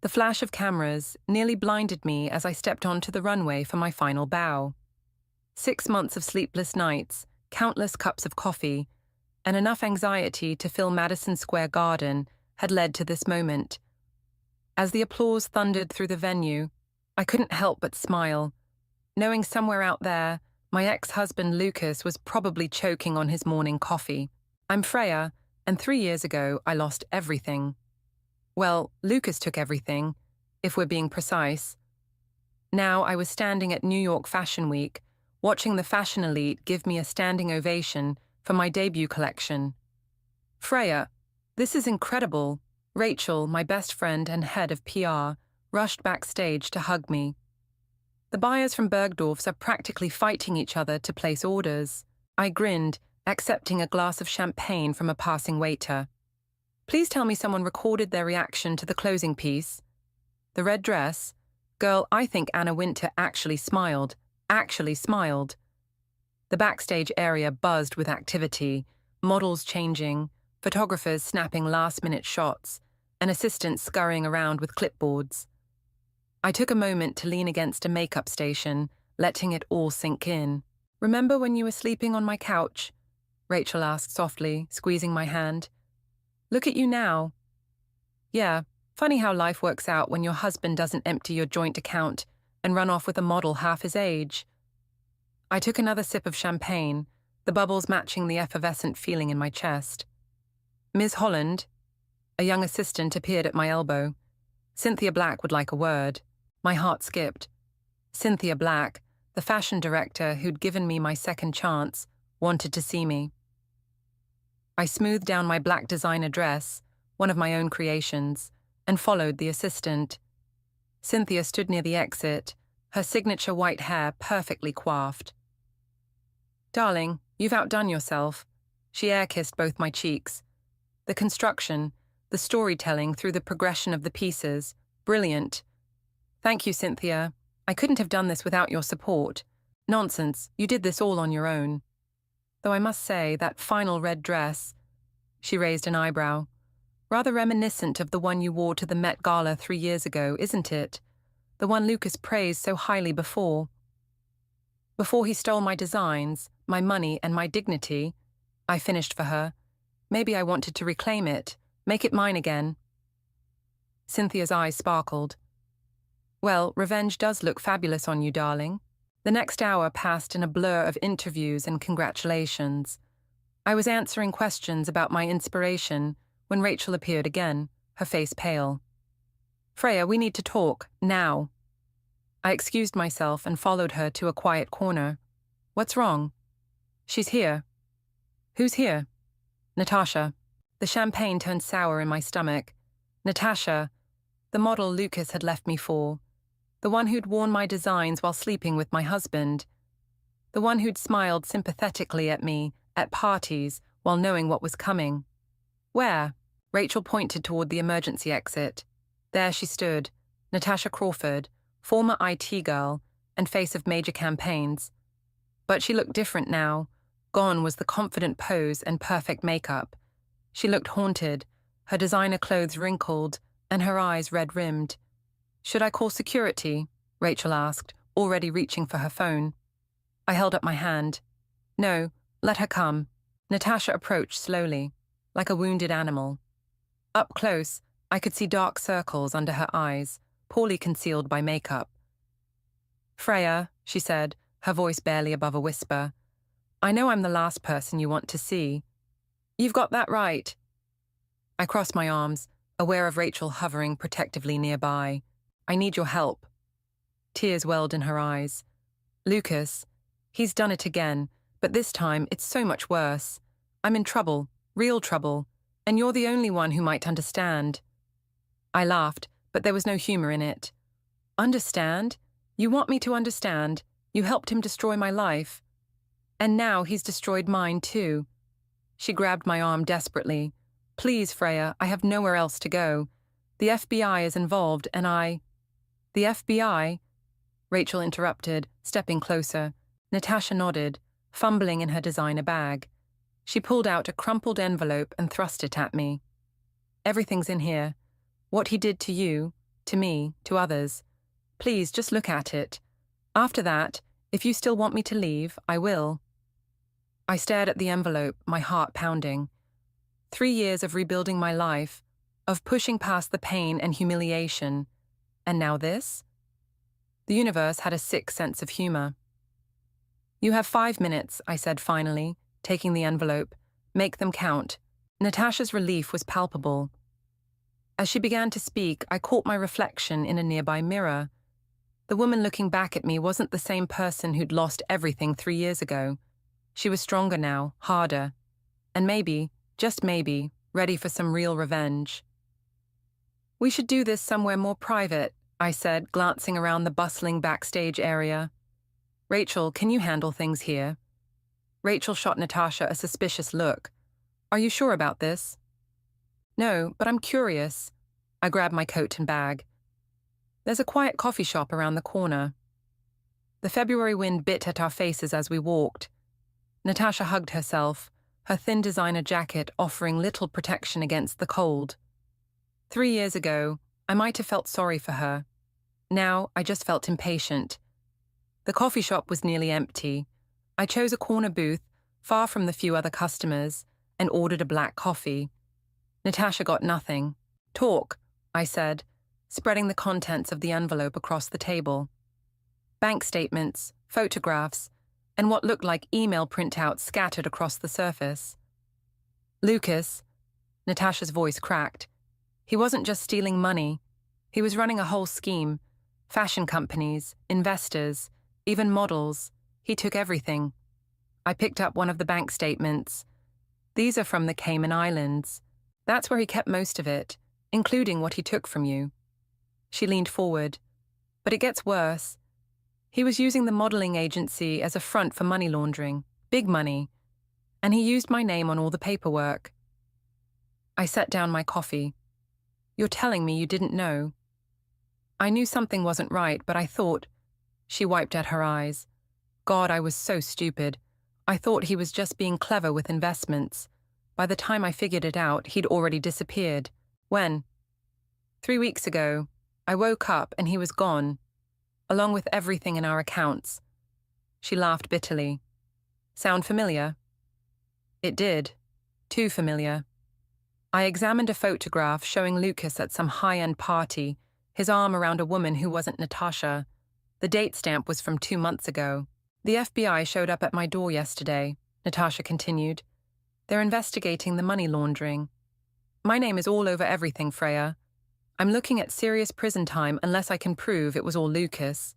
The flash of cameras nearly blinded me as I stepped onto the runway for my final bow. 6 months of sleepless nights, countless cups of coffee, and enough anxiety to fill Madison Square Garden had led to this moment. As the applause thundered through the venue, I couldn't help but smile, knowing somewhere out there, my ex-husband Lucas was probably choking on his morning coffee. I'm Freya, and 3 years ago I lost everything. Well, Lucas took everything, if we're being precise. Now I was standing at New York Fashion Week, watching the fashion elite give me a standing ovation for my debut collection. Freya, this is incredible. Rachel, my best friend and head of PR, rushed backstage to hug me. The buyers from Bergdorf's are practically fighting each other to place orders. I grinned, accepting a glass of champagne from a passing waiter. Please tell me someone recorded their reaction to the closing piece. The red dress? Girl, I think Anna Wintour actually smiled. The backstage area buzzed with activity, models changing, photographers snapping last-minute shots, and assistants scurrying around with clipboards. I took a moment to lean against a makeup station, letting it all sink in. Remember when you were sleeping on my couch? Rachel asked softly, squeezing my hand. Look at you now. Yeah, funny how life works out when your husband doesn't empty your joint account and run off with a model half his age. I took another sip of champagne, the bubbles matching the effervescent feeling in my chest. Ms. Holland, a young assistant appeared at my elbow. Cynthia Black would like a word. My heart skipped. Cynthia Black, the fashion director who'd given me my second chance, wanted to see me. I smoothed down my black designer dress, one of my own creations, and followed the assistant. Cynthia stood near the exit, her signature white hair perfectly coiffed. Darling, you've outdone yourself. She air-kissed both my cheeks. The construction, the storytelling through the progression of the pieces, brilliant. Thank you, Cynthia. I couldn't have done this without your support. Nonsense, you did this all on your own. Though I must say, that final red dress, she raised an eyebrow, rather reminiscent of the one you wore to the Met Gala 3 years ago, isn't it? The one Lucas praised so highly before. Before he stole my designs, my money and my dignity, I finished for her. Maybe I wanted to reclaim it, make it mine again. Cynthia's eyes sparkled. Well, revenge does look fabulous on you, darling. The next hour passed in a blur of interviews and congratulations. I was answering questions about my inspiration when Rachel appeared again, her face pale. Freya, we need to talk, now. I excused myself and followed her to a quiet corner. What's wrong? She's here. Who's here? Natasha. The champagne turned sour in my stomach. Natasha, the model Lucas had left me for. The one who'd worn my designs while sleeping with my husband. The one who'd smiled sympathetically at me at parties while knowing what was coming. Where? Rachel pointed toward the emergency exit. There she stood, Natasha Crawford, former IT girl and face of major campaigns. But she looked different now. Gone was the confident pose and perfect makeup. She looked haunted, her designer clothes wrinkled and her eyes red-rimmed. Should I call security? Rachel asked, already reaching for her phone. I held up my hand. No, let her come. Natasha approached slowly, like a wounded animal. Up close, I could see dark circles under her eyes, poorly concealed by makeup. Freya, she said, her voice barely above a whisper, I know I'm the last person you want to see. You've got that right. I crossed my arms, aware of Rachel hovering protectively nearby. I need your help. Tears welled in her eyes. Lucas, he's done it again, but this time it's so much worse. I'm in trouble, real trouble, and you're the only one who might understand. I laughed, but there was no humor in it. Understand? You want me to understand? You helped him destroy my life. And now he's destroyed mine too. She grabbed my arm desperately. Please, Freya, I have nowhere else to go. The FBI is involved and The FBI? Rachel interrupted, stepping closer. Natasha nodded, fumbling in her designer bag. She pulled out a crumpled envelope and thrust it at me. Everything's in here. What he did to you, to me, to others. Please, just look at it. After that, if you still want me to leave, I will. I stared at the envelope, my heart pounding. 3 years of rebuilding my life, of pushing past the pain and humiliation. And now this? The universe had a sick sense of humor. You have 5 minutes, I said finally, taking the envelope. Make them count. Natasha's relief was palpable. As she began to speak, I caught my reflection in a nearby mirror. The woman looking back at me wasn't the same person who'd lost everything 3 years ago. She was stronger now, harder, and maybe, just maybe, ready for some real revenge. We should do this somewhere more private, I said, glancing around the bustling backstage area. Rachel, can you handle things here? Rachel shot Natasha a suspicious look. Are you sure about this? No, but I'm curious. I grabbed my coat and bag. There's a quiet coffee shop around the corner. The February wind bit at our faces as we walked. Natasha hugged herself, her thin designer jacket offering little protection against the cold. 3 years ago, I might have felt sorry for her. Now, I just felt impatient. The coffee shop was nearly empty. I chose a corner booth, far from the few other customers, and ordered a black coffee. Natasha got nothing. Talk, I said, spreading the contents of the envelope across the table. Bank statements, photographs, and what looked like email printouts scattered across the surface. Lucas, Natasha's voice cracked. He wasn't just stealing money. He was running a whole scheme. Fashion companies, investors, even models. He took everything. I picked up one of the bank statements. These are from the Cayman Islands. That's where he kept most of it, including what he took from you. She leaned forward. But it gets worse. He was using the modeling agency as a front for money laundering, big money, and he used my name on all the paperwork. I set down my coffee. You're telling me you didn't know? I knew something wasn't right, but I thought... She wiped at her eyes. God, I was so stupid. I thought he was just being clever with investments. By the time I figured it out, he'd already disappeared. When? 3 weeks ago. I woke up and he was gone, along with everything in our accounts. She laughed bitterly. Sound familiar? It did. Too familiar. I examined a photograph showing Lucas at some high-end party, his arm around a woman who wasn't Natasha. The date stamp was from 2 months ago. The FBI showed up at my door yesterday, Natasha continued. They're investigating the money laundering. My name is all over everything, Freya. I'm looking at serious prison time unless I can prove it was all Lucas.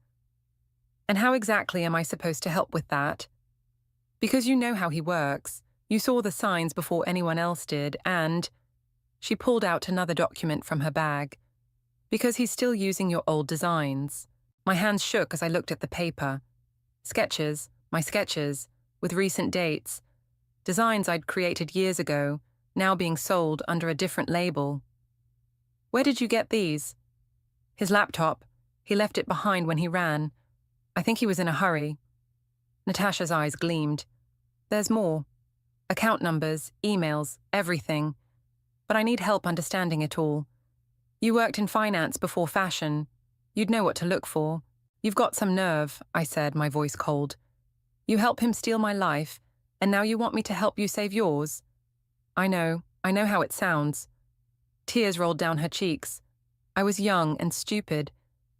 And how exactly am I supposed to help with that? Because you know how he works. You saw the signs before anyone else did, and... She pulled out another document from her bag. Because he's still using your old designs. My hands shook as I looked at the paper. Sketches, my sketches, with recent dates. Designs I'd created years ago, now being sold under a different label. Where did you get these? His laptop. He left it behind when he ran. I think he was in a hurry. Natasha's eyes gleamed. There's more. Account numbers, emails, everything. But I need help understanding it all. You worked in finance before fashion. You'd know what to look for. You've got some nerve, I said, my voice cold. You help him steal my life, and now you want me to help you save yours? I know how it sounds. Tears rolled down her cheeks. I was young and stupid.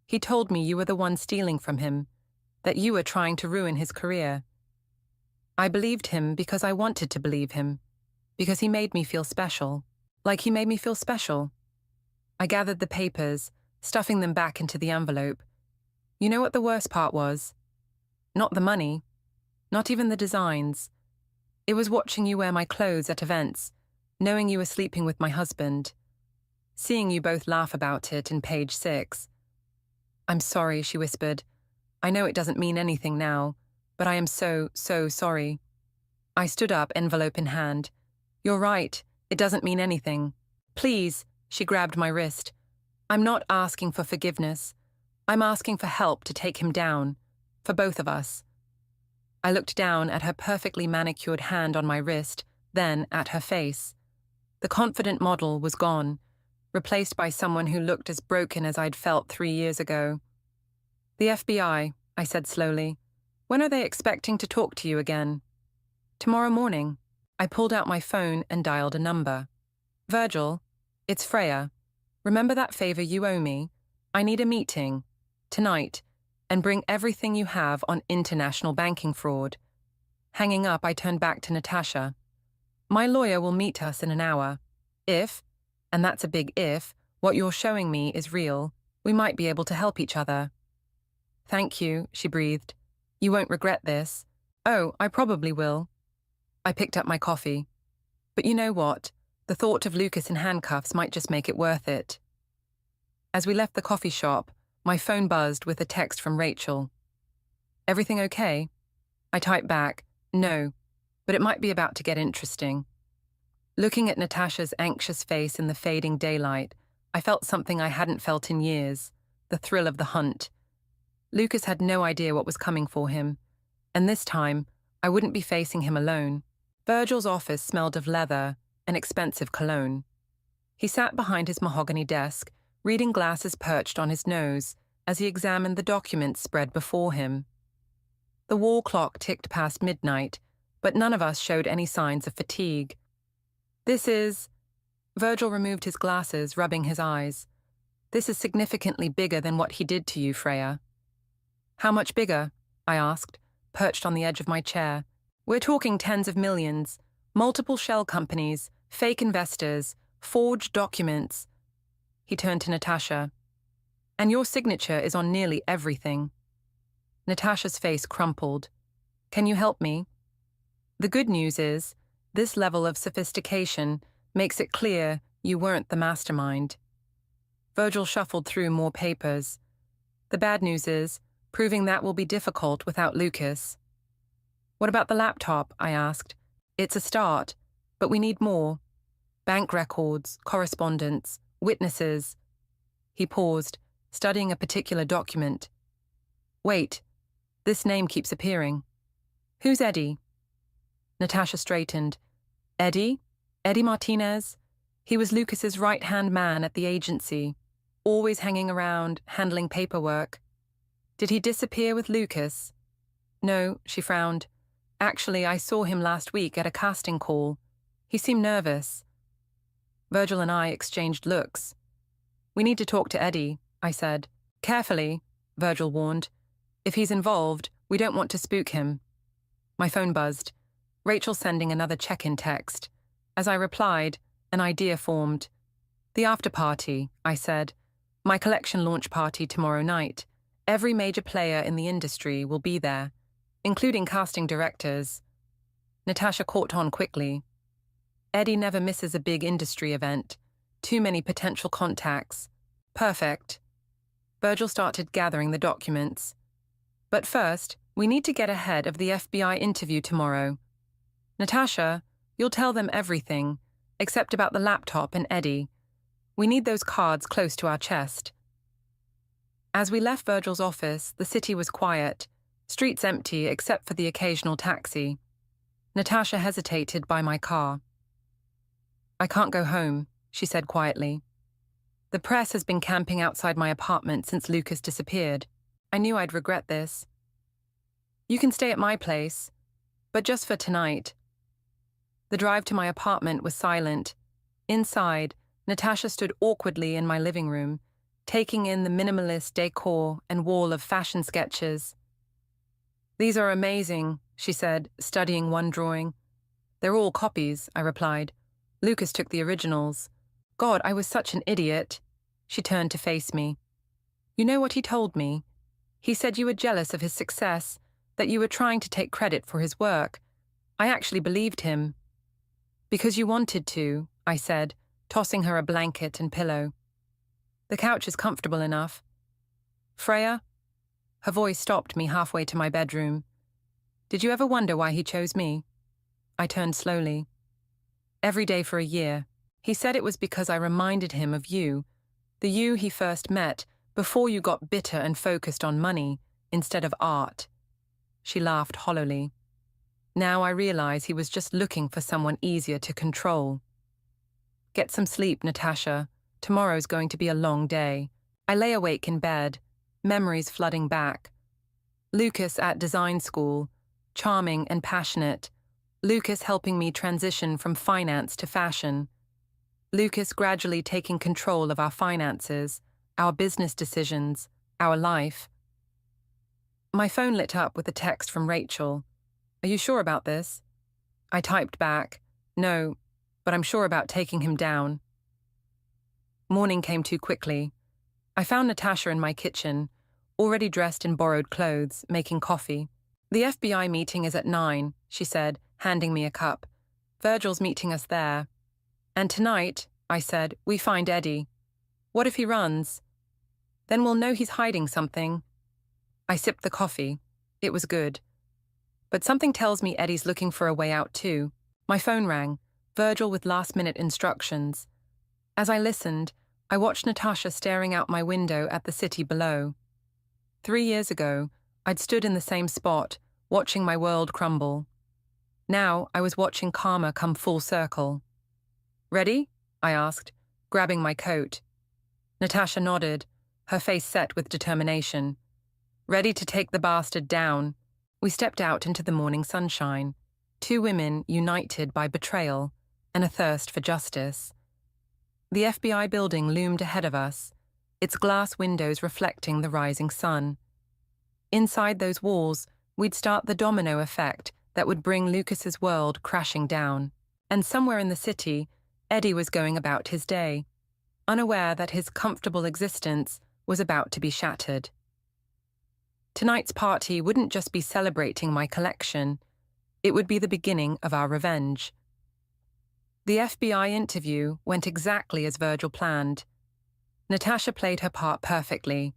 He told me you were the one stealing from him, that you were trying to ruin his career. I believed him because I wanted to believe him, because he made me feel special, like he made me feel special. I gathered the papers, stuffing them back into the envelope. You know what the worst part was? Not the money, not even the designs. It was watching you wear my clothes at events, knowing you were sleeping with my husband. Seeing you both laugh about it in page 6. I'm sorry, she whispered. I know it doesn't mean anything now, but I am so sorry. I stood up, envelope in hand. You're right, it doesn't mean anything. Please, she grabbed my wrist. I'm not asking for forgiveness. I'm asking for help to take him down, for both of us. I looked down at her perfectly manicured hand on my wrist, then at her face. The confident model was gone. replaced by someone who looked as broken as I'd felt 3 years ago. "The FBI," I said slowly. "When are they expecting to talk to you again?" "Tomorrow morning." I pulled out my phone and dialed a number. "Virgil, it's Freya. Remember that favor you owe me? I need a meeting. Tonight. And bring everything you have on international banking fraud." Hanging up, I turned back to Natasha. "My lawyer will meet us in an hour. If, and that's a big if, what you're showing me is real, we might be able to help each other." "Thank you," she breathed. "You won't regret this." "Oh, I probably will." I picked up my coffee. But you know what? The thought of Lucas in handcuffs might just make it worth it. As we left the coffee shop, my phone buzzed with a text from Rachel. "Everything okay?" I typed back, "No, but it might be about to get interesting." Looking at Natasha's anxious face in the fading daylight, I felt something I hadn't felt in years, the thrill of the hunt. Lucas had no idea what was coming for him, and this time, I wouldn't be facing him alone. Virgil's office smelled of leather and expensive cologne. He sat behind his mahogany desk, reading glasses perched on his nose as he examined the documents spread before him. The wall clock ticked past midnight, but none of us showed any signs of fatigue. "This is..." Virgil removed his glasses, rubbing his eyes. "This is significantly bigger than what he did to you, Freya." "How much bigger?" I asked, perched on the edge of my chair. "We're talking tens of millions, multiple shell companies, fake investors, forged documents." He turned to Natasha. "And your signature is on nearly everything." Natasha's face crumpled. "Can you help me?" "The good news is, this level of sophistication makes it clear you weren't the mastermind." Virgil shuffled through more papers. "The bad news is, proving that will be difficult without Lucas." "What about the laptop?" I asked. "It's a start, but we need more. Bank records, correspondence, witnesses." He paused, studying a particular document. "Wait, this name keeps appearing. Who's Eddie?" Natasha straightened. "Eddie? Eddie Martinez? He was Lucas's right-hand man at the agency, always hanging around, handling paperwork. Did he disappear with Lucas?" "No," she frowned. "Actually, I saw him last week at a casting call. He seemed nervous." Virgil and I exchanged looks. "We need to talk to Eddie," I said. "Carefully," Virgil warned. "If he's involved, we don't want to spook him." My phone buzzed. Rachel sending another check-in text. As I replied, an idea formed. "The after-party," I said. "My collection launch party tomorrow night. Every major player in the industry will be there, including casting directors." Natasha caught on quickly. "Eddie never misses a big industry event. Too many potential contacts. Perfect." Virgil started gathering the documents. "But first, we need to get ahead of the FBI interview tomorrow. Natasha, you'll tell them everything, except about the laptop and Eddie. We need those cards close to our chest." As we left Virgil's office, the city was quiet, streets empty except for the occasional taxi. Natasha hesitated by my car. "I can't go home," she said quietly. "The press has been camping outside my apartment since Lucas disappeared. I knew I'd regret this." "You can stay at my place, but just for tonight." The drive to my apartment was silent. Inside, Natasha stood awkwardly in my living room, taking in the minimalist decor and wall of fashion sketches. "These are amazing," she said, studying one drawing. "They're all copies," I replied. "Lucas took the originals." "God, I was such an idiot." She turned to face me. "You know what he told me? He said you were jealous of his success, that you were trying to take credit for his work. I actually believed him." "Because you wanted to," I said, tossing her a blanket and pillow. "The couch is comfortable enough." "Freya?" Her voice stopped me halfway to my bedroom. "Did you ever wonder why he chose me?" I turned slowly. "Every day for a year. He said it was because I reminded him of you, the you he first met, before you got bitter and focused on money instead of art." She laughed hollowly. "Now I realize he was just looking for someone easier to control." "Get some sleep, Natasha. Tomorrow's going to be a long day. I lay awake in bed, memories flooding back. Lucas at design school, charming and passionate. Lucas helping me transition from finance to fashion. Lucas gradually taking control of our finances, our business decisions, our life. My phone lit up with a text from Rachel. "Are you sure about this?" I typed back, "No, but I'm sure about taking him down." Morning came too quickly. I found Natasha in my kitchen, already dressed in borrowed clothes, making coffee. "The FBI meeting is at 9, she said, handing me a cup. "Virgil's meeting us there." "And tonight," I said, "we find Eddie. What if he runs? Then we'll know he's hiding something." I sipped the coffee. It was good. But something tells me Eddie's looking for a way out too. My phone rang, Virgil with last-minute instructions. As I listened, I watched Natasha staring out my window at the city below. 3 years ago, I'd stood in the same spot, watching my world crumble. Now I was watching karma come full circle. "Ready?" I asked, grabbing my coat. Natasha nodded, her face set with determination. "Ready to take the bastard down." We stepped out into the morning sunshine, 2 women united by betrayal and a thirst for justice. The FBI building loomed ahead of us, its glass windows reflecting the rising sun. Inside those walls, we'd start the domino effect that would bring Lucas's world crashing down. And somewhere in the city, Eddie was going about his day, unaware that his comfortable existence was about to be shattered. Tonight's party wouldn't just be celebrating my collection, it would be the beginning of our revenge. The FBI interview went exactly as Virgil planned. Natasha played her part perfectly,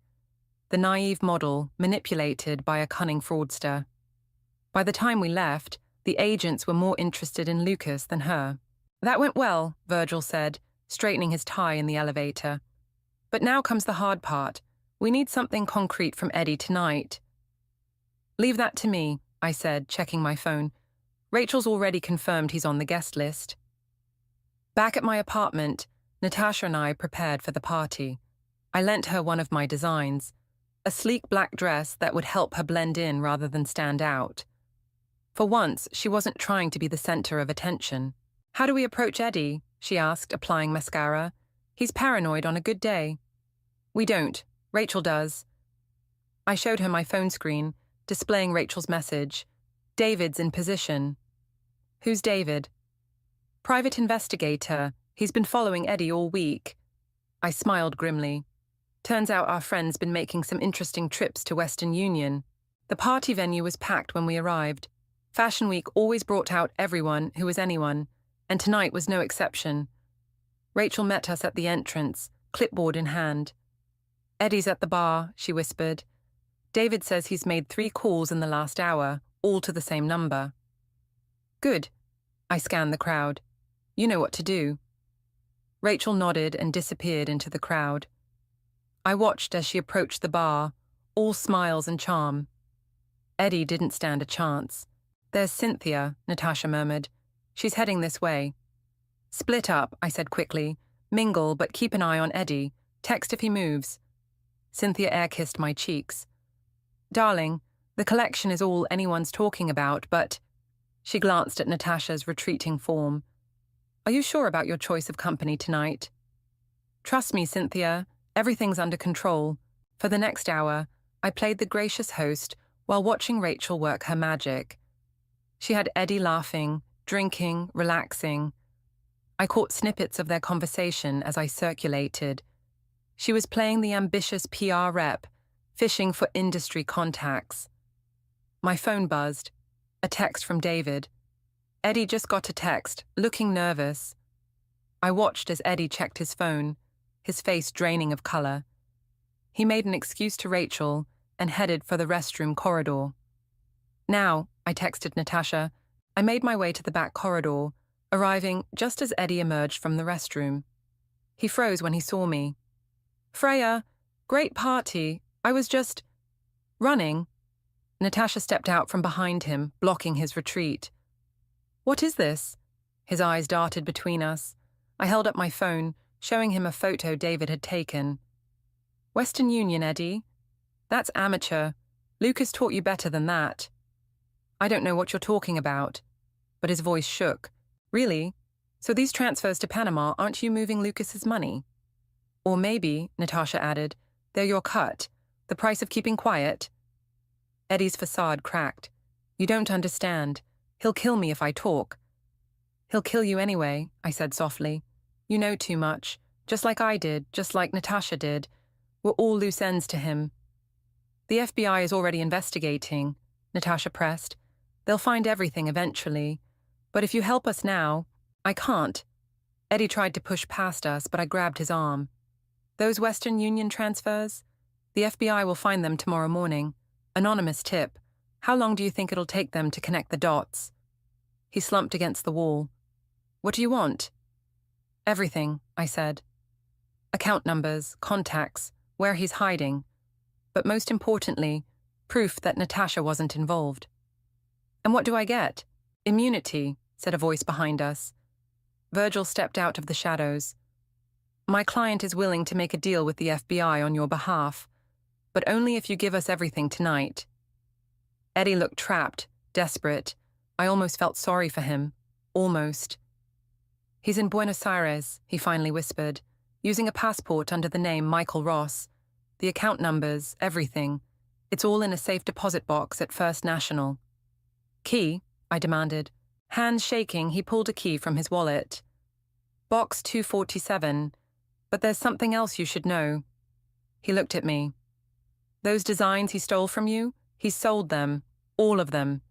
the naive model manipulated by a cunning fraudster. By the time we left, the agents were more interested in Lucas than her. "That went well," Virgil said, straightening his tie in the elevator. "But now comes the hard part. We need something concrete from Eddie tonight." "Leave that to me," I said, checking my phone. "Rachel's already confirmed he's on the guest list." Back at my apartment, Natasha and I prepared for the party. I lent her one of my designs, a sleek black dress that would help her blend in rather than stand out. For once, she wasn't trying to be the center of attention. "How do we approach Eddie?" she asked, applying mascara. "He's paranoid on a good day." "We don't. Rachel does." I showed her my phone screen, displaying Rachel's message. "David's in position." "Who's David?" "Private investigator. He's been following Eddie all week." I smiled grimly. Turns out our friend's been making some interesting trips to Western Union. The party venue was packed when we arrived. Fashion Week always brought out everyone who was anyone, and tonight was no exception. Rachel met us at the entrance, clipboard in hand. "Eddie's at the bar," she whispered. "David says he's made 3 calls in the last hour, all to the same number." "Good." I scanned the crowd. "You know what to do." Rachel nodded and disappeared into the crowd. I watched as she approached the bar, all smiles and charm. Eddie didn't stand a chance. "There's Cynthia," Natasha murmured. "She's heading this way." "Split up," I said quickly. "Mingle, but keep an eye on Eddie. Text if he moves." Cynthia air-kissed my cheeks. "Darling, the collection is all anyone's talking about, but—" She glanced at Natasha's retreating form. "Are you sure about your choice of company tonight?" "Trust me, Cynthia. Everything's under control." For the next hour, I played the gracious host while watching Rachel work her magic. She had Eddie laughing, drinking, relaxing. I caught snippets of their conversation as I circulated. She was playing the ambitious PR rep, fishing for industry contacts. My phone buzzed. A text from David. Eddie just got a text, looking nervous. I watched as Eddie checked his phone, his face draining of color. He made an excuse to Rachel and headed for the restroom corridor. "Now," I texted Natasha. I made my way to the back corridor, arriving just as Eddie emerged from the restroom. He froze when he saw me. "Freya, great party. I was just running." Natasha stepped out from behind him, blocking his retreat. "What is this?" His eyes darted between us. I held up my phone, showing him a photo David had taken. "Western Union, Eddie? That's amateur. Lucas taught you better than that." "I don't know what you're talking about." But his voice shook. "Really? So these transfers to Panama, aren't you moving Lucas's money?" "Or maybe," Natasha added, "they're your cut, the price of keeping quiet?" Eddie's facade cracked. "You don't understand. He'll kill me if I talk." "He'll kill you anyway," I said softly. "You know too much. Just like I did, just like Natasha did. We're all loose ends to him." "The FBI is already investigating," Natasha pressed. "They'll find everything eventually. But if you help us now—" "I can't." Eddie tried to push past us, but I grabbed his arm. "Those Western Union transfers? The FBI will find them tomorrow morning. Anonymous tip. How long do you think it'll take them to connect the dots?" He slumped against the wall. "What do you want?" "Everything," I said. "Account numbers, contacts, where he's hiding. But most importantly, proof that Natasha wasn't involved." "And what do I get?" "Immunity," said a voice behind us. Virgil stepped out of the shadows. "My client is willing to make a deal with the FBI on your behalf, but only if you give us everything tonight." Eddie looked trapped, desperate. I almost felt sorry for him. Almost. "He's in Buenos Aires," he finally whispered, "using a passport under the name Michael Ross. The account numbers, everything. It's all in a safe deposit box at First National." "Key?" I demanded. Hands shaking, he pulled a key from his wallet. "Box 247. But there's something else you should know." He looked at me. "Those designs he stole from you, he sold them, all of them,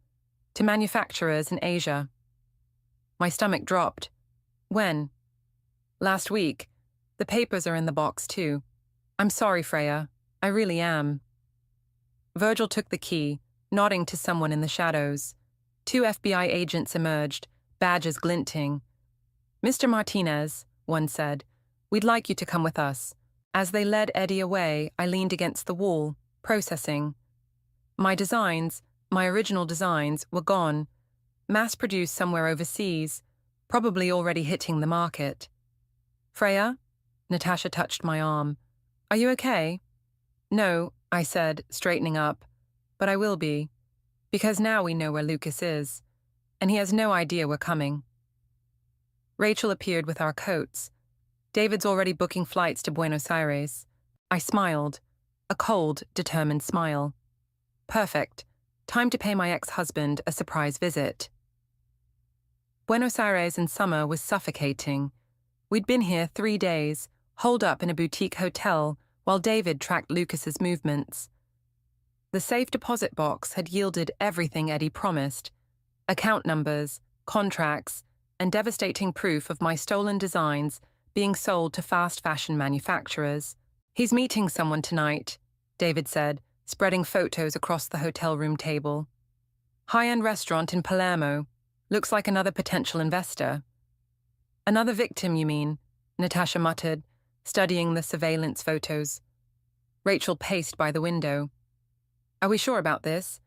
to manufacturers in Asia." My stomach dropped. "When?" "Last week. The papers are in the box, too. I'm sorry, Freya. I really am." Virgil took the key, nodding to someone in the shadows. 2 FBI agents emerged, badges glinting. "Mr. Martinez," one said, "we'd like you to come with us." As they led Eddie away, I leaned against the wall, processing. My designs, my original designs, were gone, mass-produced somewhere overseas, probably already hitting the market. "Freya?" Natasha touched my arm. "Are you okay?" "No," I said, straightening up, "but I will be. Because now we know where Lucas is, and he has no idea we're coming." Rachel appeared with our coats. "David's already booking flights to Buenos Aires." I smiled, a cold, determined smile. "Perfect. Time to pay my ex-husband a surprise visit." Buenos Aires in summer was suffocating. We'd been here 3 days, holed up in a boutique hotel while David tracked Lucas's movements. The safe deposit box had yielded everything Eddie promised: account numbers, contracts, and devastating proof of my stolen designs being sold to fast fashion manufacturers. "He's meeting someone tonight," David said, spreading photos across the hotel room table. "High-end restaurant in Palermo. Looks like another potential investor." "Another victim, you mean?" Natasha muttered, studying the surveillance photos. Rachel paced by the window. "Are we sure about this?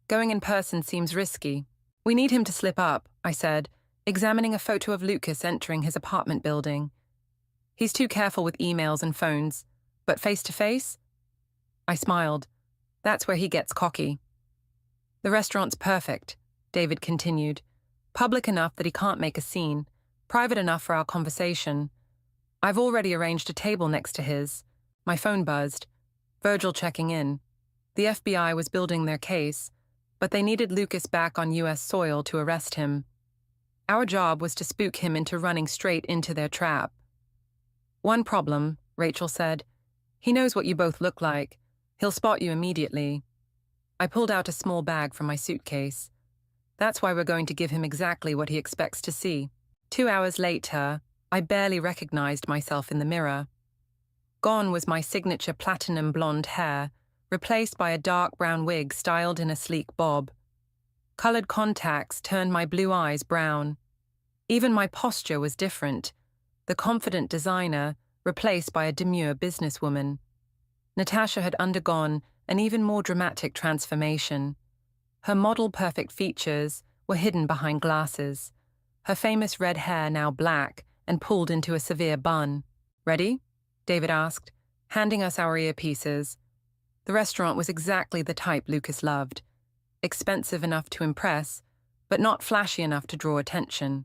Going in person seems risky." "We need him to slip up," I said, examining a photo of Lucas entering his apartment building. "He's too careful with emails and phones, but face-to-face?" I smiled. "That's where he gets cocky." "The restaurant's perfect," David continued. "Public enough that he can't make a scene, private enough for our conversation. I've already arranged a table next to his." My phone buzzed. Virgil checking in. The FBI was building their case, but they needed Lucas back on U.S. soil to arrest him. Our job was to spook him into running straight into their trap. "One problem," Rachel said. "He knows what you both look like. He'll spot you immediately." I pulled out a small bag from my suitcase. "That's why we're going to give him exactly what he expects to see." 2 hours later, I barely recognized myself in the mirror. Gone was my signature platinum blonde hair, replaced by a dark brown wig styled in a sleek bob. Colored contacts turned my blue eyes brown. Even my posture was different, the confident designer replaced by a demure businesswoman. Natasha had undergone an even more dramatic transformation. Her model-perfect features were hidden behind glasses, her famous red hair now black and pulled into a severe bun. Ready? David asked, handing us our earpieces. The restaurant was exactly the type Lucas loved. Expensive enough to impress, but not flashy enough to draw attention.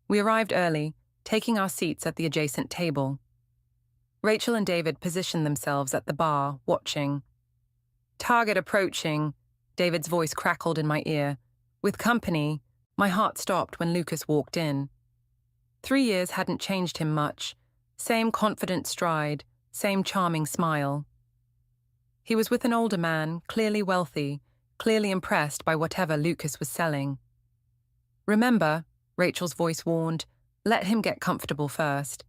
We arrived early, taking our seats at the adjacent table. Rachel and David positioned themselves at the bar, watching. Target approaching, David's voice crackled in my ear. With company, my heart stopped when Lucas walked in. 3 years hadn't changed him much. Same confident stride, same charming smile. He was with an older man, clearly wealthy, clearly impressed by whatever Lucas was selling. Remember, Rachel's voice warned, let him get comfortable first.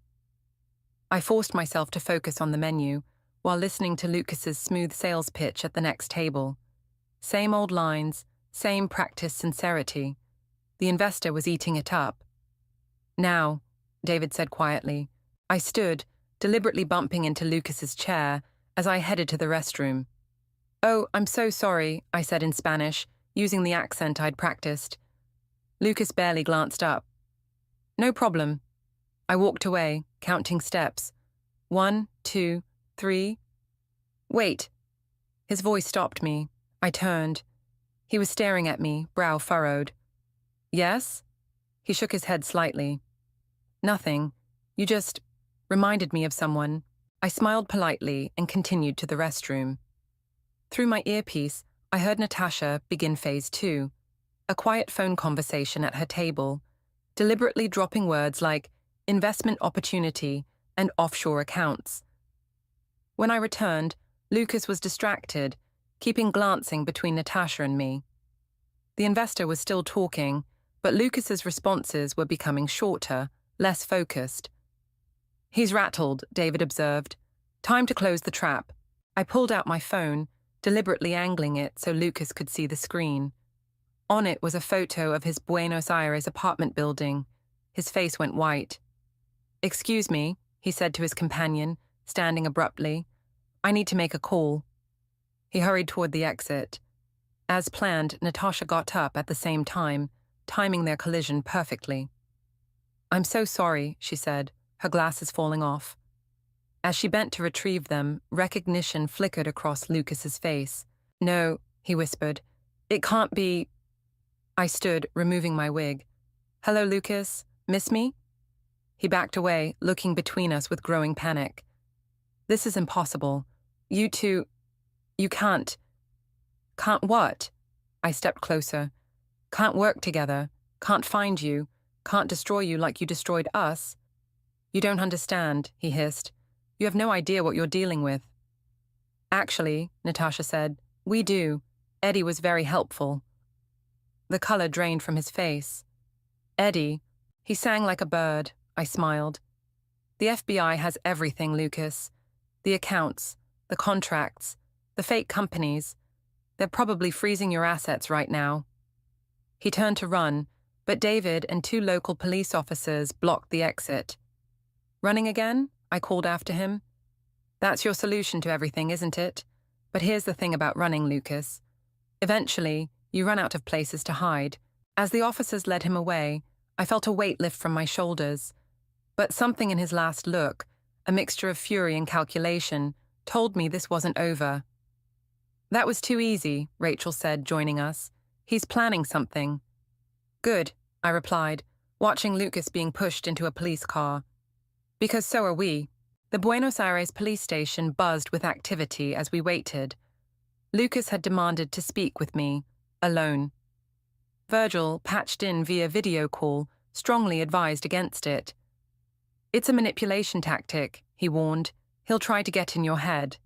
I forced myself to focus on the menu, while listening to Lucas's smooth sales pitch at the next table. Same old lines, same practiced sincerity. The investor was eating it up. Now, David said quietly. I stood, deliberately bumping into Lucas's chair as I headed to the restroom. Oh, I'm so sorry, I said in Spanish, using the accent I'd practiced. Lucas barely glanced up. No problem. I walked away, counting steps. 1, 2, 3. Wait. His voice stopped me. I turned. He was staring at me, brow furrowed. Yes? He shook his head slightly. Nothing. You just reminded me of someone. I smiled politely and continued to the restroom. Through my earpiece, I heard Natasha begin phase 2, a quiet phone conversation at her table, deliberately dropping words like investment opportunity and offshore accounts. When I returned, Lucas was distracted, keeping glancing between Natasha and me. The investor was still talking, but Lucas's responses were becoming shorter, less focused. He's rattled, David observed. Time to close the trap. I pulled out my phone, deliberately angling it so Lucas could see the screen. On it was a photo of his Buenos Aires apartment building. His face went white. Excuse me, he said to his companion, standing abruptly. I need to make a call. He hurried toward the exit. As planned, Natasha got up at the same time, timing their collision perfectly. I'm so sorry, she said, her glasses falling off. As she bent to retrieve them, recognition flickered across Lucas's face. No, he whispered. It can't be. I stood, removing my wig. Hello, Lucas. Miss me? He backed away, looking between us with growing panic. This is impossible. You two. You can't. Can't what? I stepped closer. Can't work together. Can't find you. Can't destroy you like you destroyed us. You don't understand, he hissed. You have no idea what you're dealing with. Actually, Natasha said, we do. Eddie was very helpful. The color drained from his face. Eddie, he sang like a bird, I smiled. The FBI has everything, Lucas. The accounts, the contracts, the fake companies. They're probably freezing your assets right now. He turned to run, but David and 2 local police officers blocked the exit. Running again? I called after him. That's your solution to everything, isn't it? But here's the thing about running, Lucas. Eventually, you run out of places to hide. As the officers led him away, I felt a weight lift from my shoulders. But something in his last look, a mixture of fury and calculation, told me this wasn't over. That was too easy, Rachel said, joining us. He's planning something. Good, I replied, watching Lucas being pushed into a police car. Because so are we. The Buenos Aires police station buzzed with activity as we waited. Lucas had demanded to speak with me, alone. Virgil, patched in via video call, strongly advised against it. It's a manipulation tactic, he warned. He'll try to get in your head.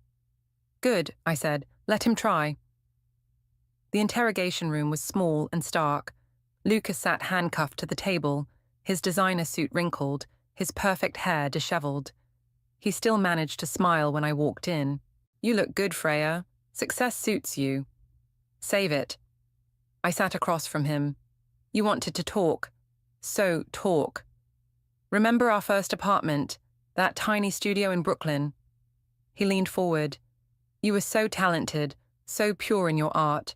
Good, I said. Let him try. The interrogation room was small and stark. Lucas sat handcuffed to the table, his designer suit wrinkled, his perfect hair disheveled. He still managed to smile when I walked in. You look good, Freya. Success suits you. Save it. I sat across from him. You wanted to talk. So talk. Remember our first apartment, that tiny studio in Brooklyn? He leaned forward. You were so talented, so pure in your art.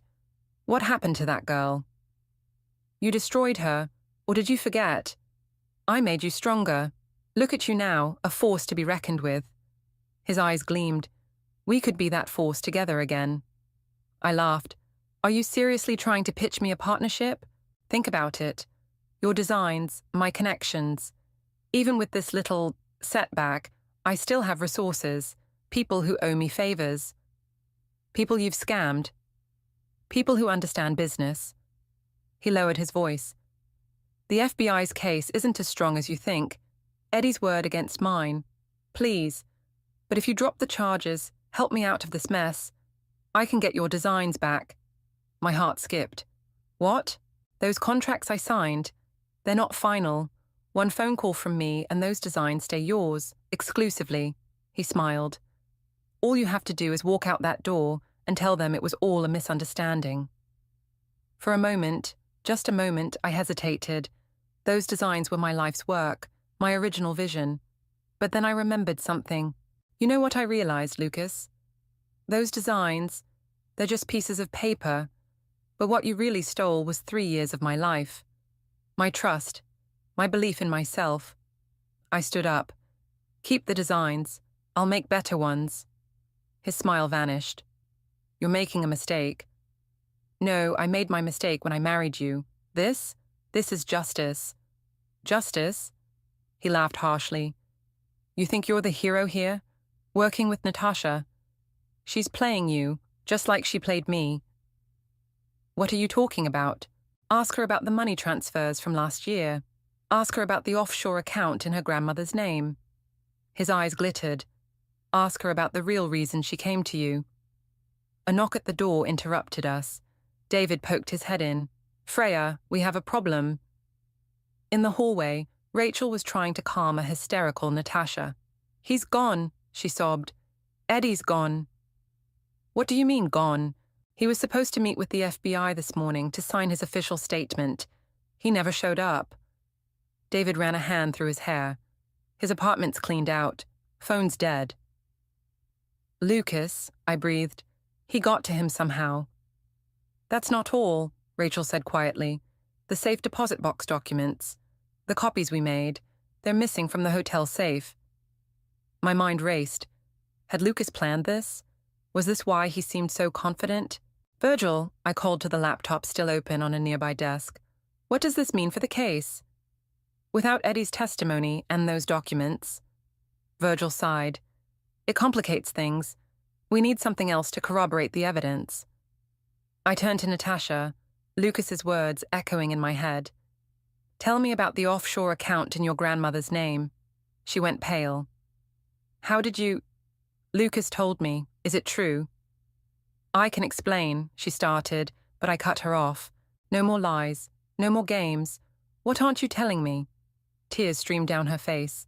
What happened to that girl? You destroyed her, or did you forget? I made you stronger. Look at you now, a force to be reckoned with. His eyes gleamed. We could be that force together again. I laughed. Are you seriously trying to pitch me a partnership? Think about it. Your designs, my connections. Even with this little setback, I still have resources, people who owe me favors. People you've scammed. People who understand business. He lowered his voice. The FBI's case isn't as strong as you think. Eddie's word against mine. Please. But if you drop the charges, help me out of this mess, I can get your designs back. My heart skipped. What? Those contracts I signed? They're not final. One phone call from me and those designs stay yours, exclusively. He smiled. All you have to do is walk out that door and tell them it was all a misunderstanding. For a moment, just a moment, I hesitated. Those designs were my life's work, my original vision. But then I remembered something. You know what I realized, Lucas? Those designs, they're just pieces of paper. But what you really stole was 3 years of my life. My trust, my belief in myself. I stood up. Keep the designs. I'll make better ones. His smile vanished. You're making a mistake. No, I made my mistake when I married you. This is justice. Justice? He laughed harshly. You think you're the hero here? Working with Natasha? She's playing you, just like she played me. What are you talking about? Ask her about the money transfers from last year. Ask her about the offshore account in her grandmother's name. His eyes glittered. Ask her about the real reason she came to you. A knock at the door interrupted us. David poked his head in. Freya, we have a problem. In the hallway, Rachel was trying to calm a hysterical Natasha. He's gone, she sobbed. Eddie's gone. What do you mean, gone? He was supposed to meet with the FBI this morning to sign his official statement. He never showed up. David ran a hand through his hair. His apartment's cleaned out. Phone's dead. Lucas, I breathed. He got to him somehow. That's not all, Rachel said quietly. The safe deposit box documents. The copies we made. They're missing from the hotel safe. My mind raced. Had Lucas planned this? Was this why he seemed so confident? Virgil, I called to the laptop still open on a nearby desk. What does this mean for the case? Without Eddie's testimony and those documents. Virgil sighed. It complicates things. We need something else to corroborate the evidence. I turned to Natasha, Lucas's words echoing in my head. Tell me about the offshore account in your grandmother's name. She went pale. How did you... Lucas told me. Is it true? I can explain, she started, but I cut her off. No more lies. No more games. What aren't you telling me? Tears streamed down her face.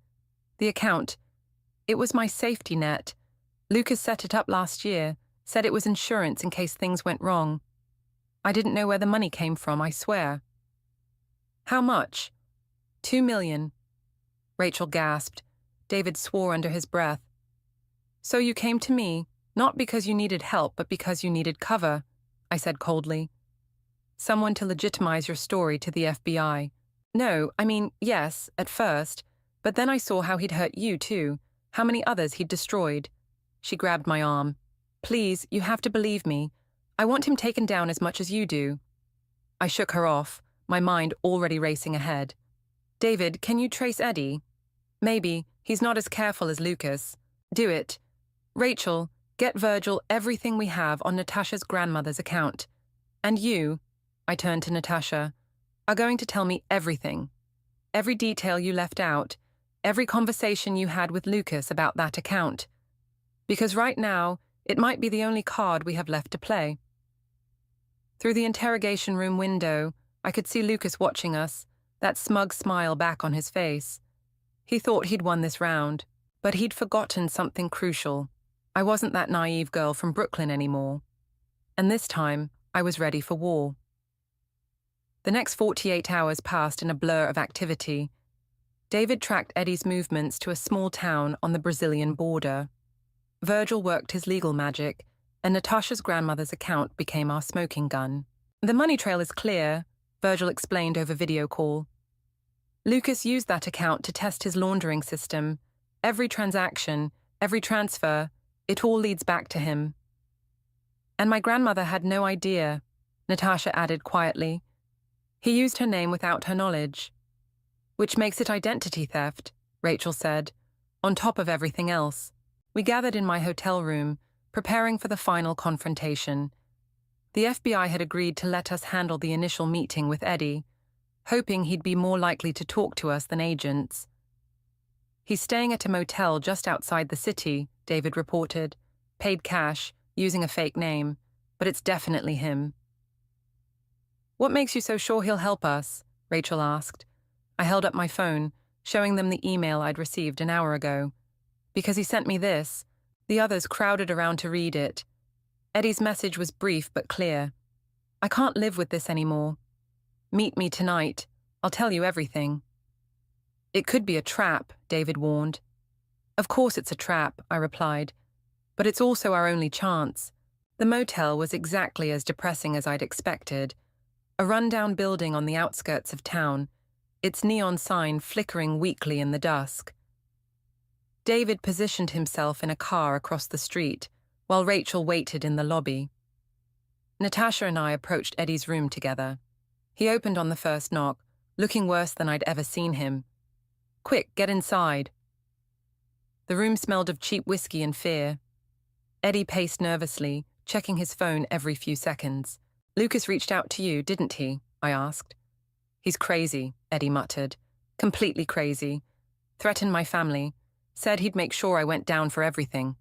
The account. It was my safety net. Lucas set it up last year, said it was insurance in case things went wrong. I didn't know where the money came from, I swear. How much? 2 million. Rachel gasped. David swore under his breath. So you came to me, not because you needed help, but because you needed cover, I said coldly. Someone to legitimize your story to the FBI. No, I mean, yes, at first, but then I saw how he'd hurt you too, how many others he'd destroyed. She grabbed my arm. Please, you have to believe me. I want him taken down as much as you do. I shook her off, my mind already racing ahead. David, can you trace Eddie? Maybe. He's not as careful as Lucas. Do it. Rachel, get Virgil everything we have on Natasha's grandmother's account. And you, I turned to Natasha, are going to tell me everything. Every detail you left out, every conversation you had with Lucas about that account. Because right now, it might be the only card we have left to play. Through the interrogation room window, I could see Lucas watching us, that smug smile back on his face. He thought he'd won this round, but he'd forgotten something crucial. I wasn't that naive girl from Brooklyn anymore. And this time, I was ready for war. The next 48 hours passed in a blur of activity. David tracked Eddie's movements to a small town on the Brazilian border. Virgil worked his legal magic, and Natasha's grandmother's account became our smoking gun. The money trail is clear, Virgil explained over video call. Lucas used that account to test his laundering system. Every transaction, every transfer, it all leads back to him. And my grandmother had no idea, Natasha added quietly. He used her name without her knowledge. Which makes it identity theft, Rachel said, on top of everything else. We gathered in my hotel room, preparing for the final confrontation. The FBI had agreed to let us handle the initial meeting with Eddie, hoping he'd be more likely to talk to us than agents. He's staying at a motel just outside the city, David reported, paid cash, using a fake name, but it's definitely him. What makes you so sure he'll help us? Rachel asked. I held up my phone, showing them the email I'd received an hour ago. Because he sent me this, the others crowded around to read it. Eddie's message was brief but clear. I can't live with this anymore. Meet me tonight. I'll tell you everything. It could be a trap, David warned. Of course it's a trap, I replied. But it's also our only chance. The motel was exactly as depressing as I'd expected. A rundown building on the outskirts of town, its neon sign flickering weakly in the dusk. David positioned himself in a car across the street, while Rachel waited in the lobby. Natasha and I approached Eddie's room together. He opened on the first knock, looking worse than I'd ever seen him. Quick, get inside. The room smelled of cheap whiskey and fear. Eddie paced nervously, checking his phone every few seconds. Lucas reached out to you, didn't he? I asked. He's crazy, Eddie muttered. Completely crazy. Threatened my family. Said he'd make sure I went down for everything.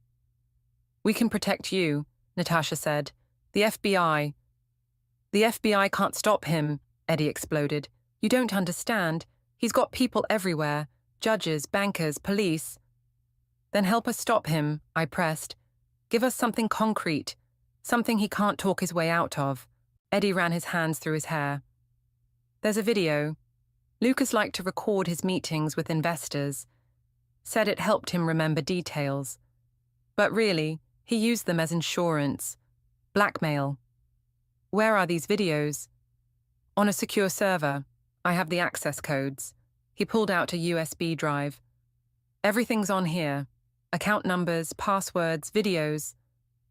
We can protect you, Natasha said. The FBI. The FBI can't stop him, Eddie exploded. You don't understand. He's got people everywhere. Judges, bankers, police. Then help us stop him, I pressed. Give us something concrete. Something he can't talk his way out of. Eddie ran his hands through his hair. There's a video. Lucas liked to record his meetings with investors. Said it helped him remember details. But really, he used them as insurance. Blackmail. Where are these videos? On a secure server. I have the access codes. He pulled out a USB drive. Everything's on here. Account numbers, passwords, videos.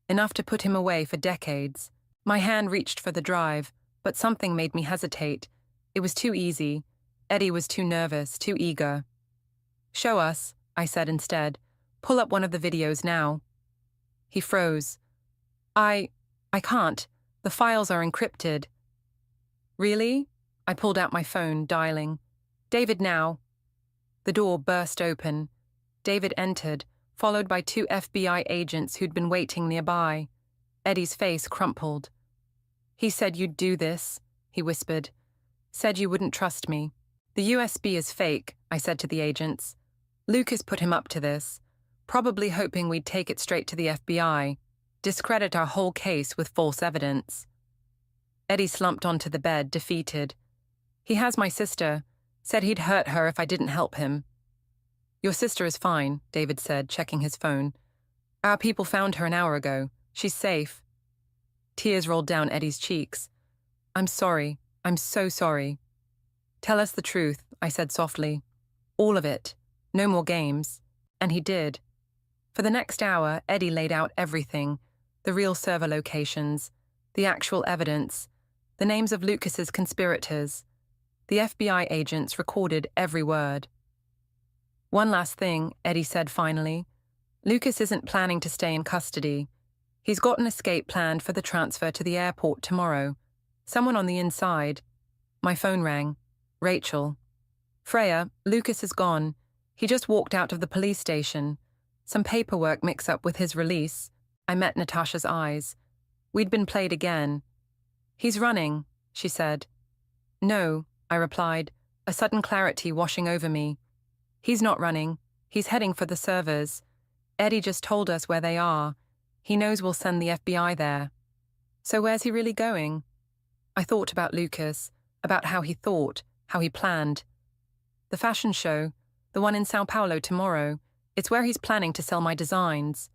Enough to put him away for decades. My hand reached for the drive, but something made me hesitate. It was too easy. Eddie was too nervous, too eager. Show us, I said instead. Pull up one of the videos now. He froze. I can't. The files are encrypted. Really? I pulled out my phone, dialing. David now. The door burst open. David entered, followed by 2 FBI agents who'd been waiting nearby. Eddie's face crumpled. He said you'd do this, he whispered. Said you wouldn't trust me. The USB is fake, I said to the agents. Lucas put him up to this, probably hoping we'd take it straight to the FBI, discredit our whole case with false evidence. Eddie slumped onto the bed, defeated. He has my sister. Said he'd hurt her if I didn't help him. Your sister is fine, David said, checking his phone. Our people found her an hour ago. She's safe. Tears rolled down Eddie's cheeks. I'm sorry. I'm so sorry. Tell us the truth, I said softly. All of it. No more games. And he did. For the next hour, Eddie laid out everything. The real server locations, the actual evidence, the names of Lucas's conspirators. The FBI agents recorded every word. One last thing, Eddie said finally. Lucas isn't planning to stay in custody. He's got an escape planned for the transfer to the airport tomorrow. Someone on the inside. My phone rang. Rachel. Freya, Lucas is gone. He just walked out of the police station. Some paperwork mix-up with his release. I met Natasha's eyes. We'd been played again. He's running, she said. No, I replied, a sudden clarity washing over me. He's not running. He's heading for the servers. Eddie just told us where they are. He knows we'll send the FBI there. So where's he really going? I thought about Lucas, about how he thought, how he planned. The fashion show, the one in Sao Paulo tomorrow, it's where he's planning to sell my designs.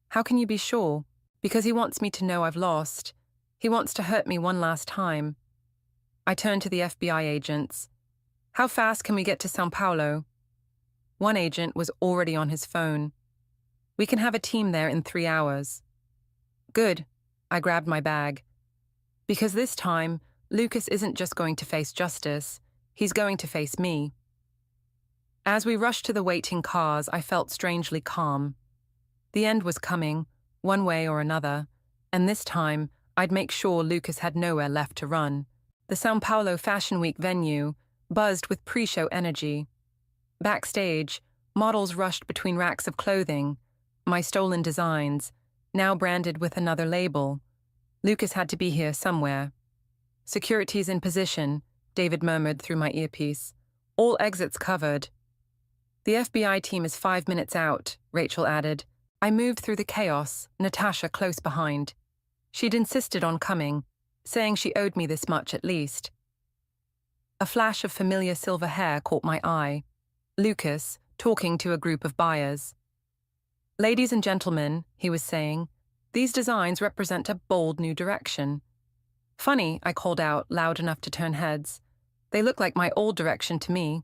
How can you be sure? Because he wants me to know I've lost. He wants to hurt me one last time. I turned to the FBI agents. How fast can we get to Sao Paulo? One agent was already on his phone. We can have a team there in 3 hours. Good. I grabbed my bag. Because this time, Lucas isn't just going to face justice, he's going to face me. As we rushed to the waiting cars, I felt strangely calm. The end was coming, one way or another, and this time, I'd make sure Lucas had nowhere left to run. The Sao Paulo Fashion Week venue buzzed with pre-show energy. Backstage, models rushed between racks of clothing, my stolen designs, now branded with another label. Lucas had to be here somewhere. Security's in position, David murmured through my earpiece. All exits covered. The FBI team is 5 minutes out, Rachel added. I moved through the chaos, Natasha close behind. She'd insisted on coming, saying she owed me this much at least. A flash of familiar silver hair caught my eye. Lucas, talking to a group of buyers. Ladies and gentlemen, he was saying, these designs represent a bold new direction. Funny, I called out, loud enough to turn heads. They look like my old direction to me.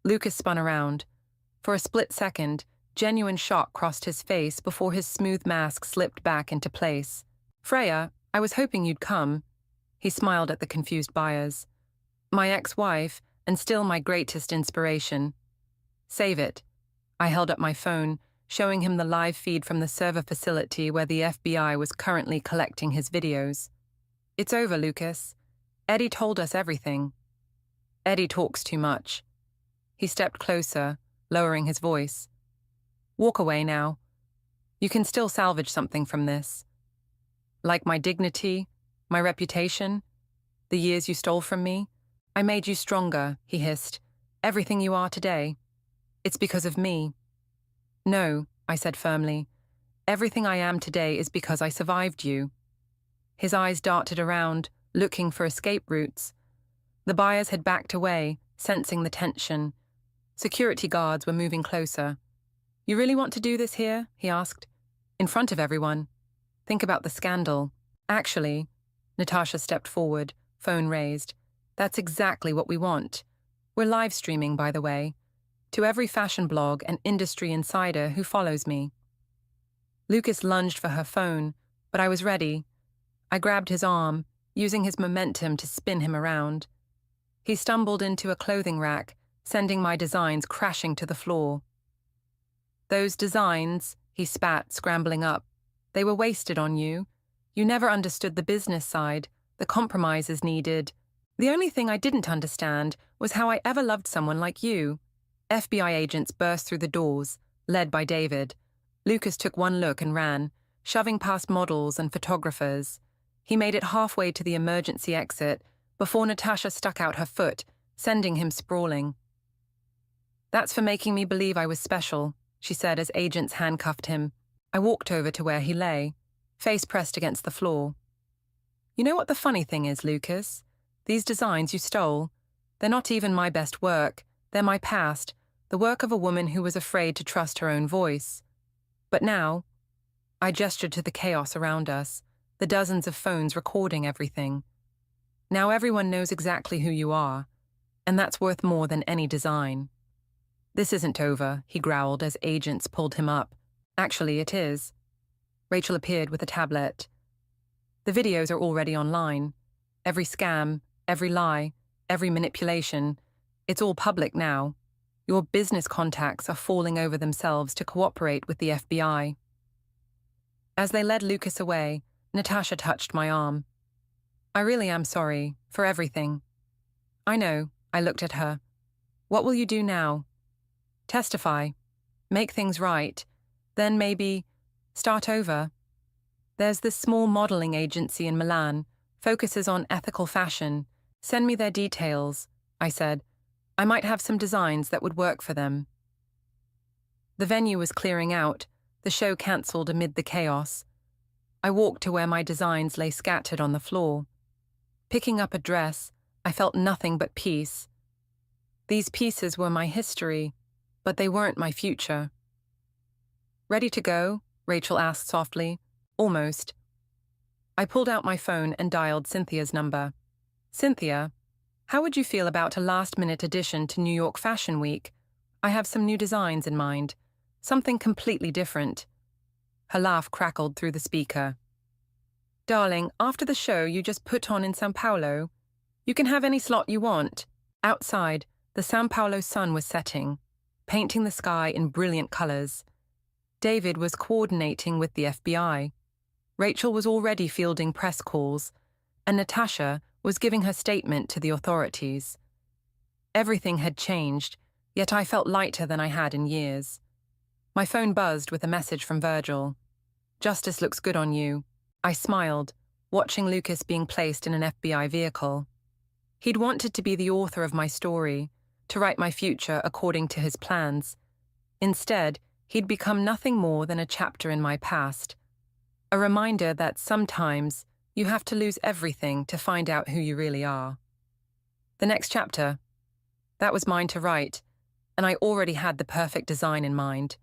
Lucas spun around. For a split second, genuine shock crossed his face before his smooth mask slipped back into place. Freya, I was hoping you'd come. He smiled at the confused buyers. My ex-wife, and still my greatest inspiration. Save it. I held up my phone, showing him the live feed from the server facility where the FBI was currently collecting his videos. It's over, Lucas. Eddie told us everything. Eddie talks too much. He stepped closer, lowering his voice. Walk away now. You can still salvage something from this. Like my dignity, my reputation, the years you stole from me. I made you stronger, he hissed. Everything you are today. It's because of me. No, I said firmly. Everything I am today is because I survived you. His eyes darted around, looking for escape routes. The buyers had backed away, sensing the tension. Security guards were moving closer. You really want to do this here? He asked. In front of everyone. Think about the scandal. Actually, Natasha stepped forward, phone raised. That's exactly what we want. We're live streaming, by the way, to every fashion blog and industry insider who follows me. Lucas lunged for her phone, but I was ready. I grabbed his arm, using his momentum to spin him around. He stumbled into a clothing rack, sending my designs crashing to the floor. Those designs, he spat, scrambling up, they were wasted on you. You never understood the business side, the compromises needed. The only thing I didn't understand was how I ever loved someone like you. FBI agents burst through the doors, led by David. Lucas took one look and ran, shoving past models and photographers. He made it halfway to the emergency exit before Natasha stuck out her foot, sending him sprawling. That's for making me believe I was special, she said as agents handcuffed him. I walked over to where he lay, face pressed against the floor. You know what the funny thing is, Lucas? These designs you stole, they're not even my best work. They're my past, the work of a woman who was afraid to trust her own voice. But now, I gestured to the chaos around us, the dozens of phones recording everything. Now everyone knows exactly who you are, and that's worth more than any design. This isn't over, he growled as agents pulled him up. Actually, it is. Rachel appeared with a tablet. The videos are already online. Every scam, every lie, every manipulation. It's all public now. Your business contacts are falling over themselves to cooperate with the FBI. As they led Lucas away, Natasha touched my arm. I really am sorry, for everything. I know, I looked at her. What will you do now? Testify. Make things right. Then maybe start over. There's this small modeling agency in Milan, focuses on ethical fashion. Send me their details, I said. I might have some designs that would work for them. The venue was clearing out, the show cancelled amid the chaos. I walked to where my designs lay scattered on the floor. Picking up a dress, I felt nothing but peace. These pieces were my history, but they weren't my future. Ready to go? Rachel asked softly. Almost. I pulled out my phone and dialed Cynthia's number. Cynthia? How would you feel about a last-minute addition to New York Fashion Week? I have some new designs in mind. Something completely different. Her laugh crackled through the speaker. Darling, after the show you just put on in São Paulo, you can have any slot you want. Outside, the São Paulo sun was setting, painting the sky in brilliant colors. David was coordinating with the FBI. Rachel was already fielding press calls, and Natasha was giving her statement to the authorities. Everything had changed, yet I felt lighter than I had in years. My phone buzzed with a message from Virgil. "Justice looks good on you." I smiled, watching Lucas being placed in an FBI vehicle. He'd wanted to be the author of my story, to write my future according to his plans. Instead, he'd become nothing more than a chapter in my past. A reminder that sometimes you have to lose everything to find out who you really are. The next chapter, that was mine to write, and I already had the perfect design in mind.